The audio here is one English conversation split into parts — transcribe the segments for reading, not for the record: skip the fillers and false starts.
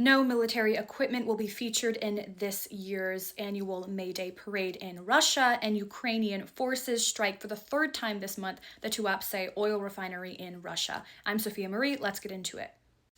No military equipment will be featured in this year's annual May Day parade in Russia, and Ukrainian forces strike for the third time this month the Tuapse oil refinery in Russia. I'm Sophia Marie. Let's get into it.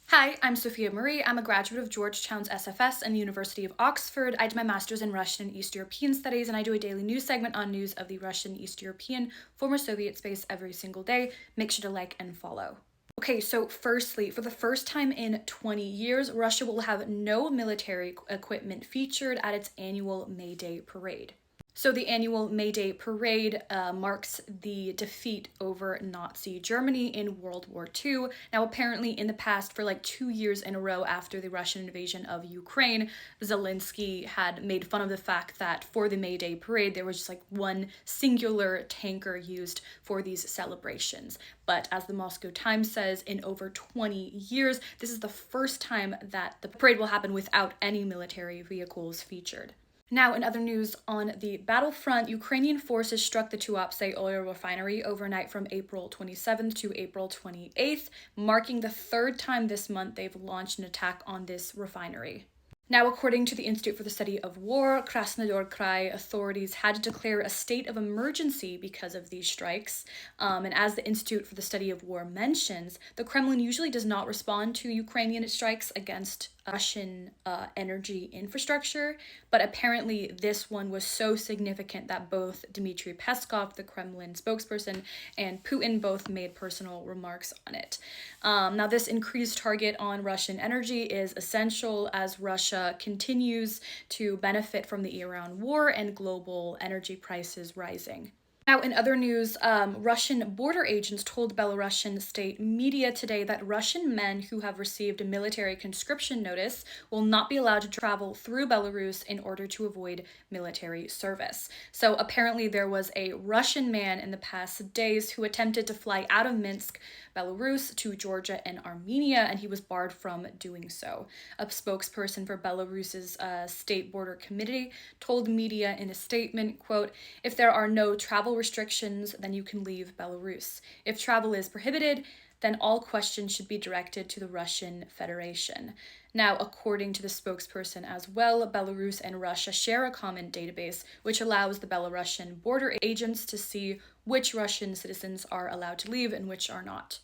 Hi, I'm Sophia Marie. I'm a graduate of Georgetown's SFS and the University of Oxford. I did my master's in Russian and East European studies, and I do a daily news segment on news of the Russian, East European, former Soviet space every single day. Make sure to like and follow. Okay, so firstly, for the first time in 20 years, Russia will have no military equipment featured at its annual May Day parade. So the annual May Day parade marks the defeat over Nazi Germany in World War II. Now, apparently in the past, for like 2 years in a row after the Russian invasion of Ukraine, Zelensky had made fun of the fact that for the May Day parade, there was just like one singular tanker used for these celebrations. But as the Moscow Times says, in over 20 years, this is the first time that the parade will happen without any military vehicles featured. Now, in other news, on the battlefront, Ukrainian forces struck the Tuapse oil refinery overnight from April 27th to April 28th, marking the third time this month they've launched an attack on this refinery. Now, according to the Institute for the Study of War, Krasnodar Krai authorities had to declare a state of emergency because of these strikes. And as the Institute for the Study of War mentions, the Kremlin usually does not respond to Ukrainian strikes against Russian energy infrastructure, but apparently this one was so significant that both Dmitry Peskov, the Kremlin spokesperson, and Putin both made personal remarks on it. Now, this increased target on Russian energy is essential as Russia continues to benefit from the Iran war and global energy prices rising. Now, in other news, Russian border agents told Belarusian state media today that Russian men who have received a military conscription notice will not be allowed to travel through Belarus in order to avoid military service. So apparently there was a Russian man in the past days who attempted to fly out of Minsk, Belarus, to Georgia and Armenia, and he was barred from doing so. A spokesperson for Belarus's state border committee told media in a statement, quote, "If there are no travel restrictions, then you can leave Belarus. If travel is prohibited, then all questions should be directed to the Russian Federation." Now, according to the spokesperson as well, Belarus and Russia share a common database, which allows the Belarusian border agents to see which Russian citizens are allowed to leave and which are not.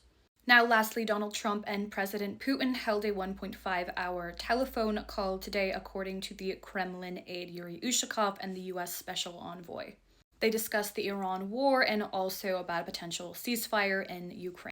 Now, lastly, Donald Trump and President Putin held a 1.5-hour telephone call today, according to the Kremlin aide Yuri Ushakov and the U.S. Special Envoy. They discussed the Iran war and also about a potential ceasefire in Ukraine.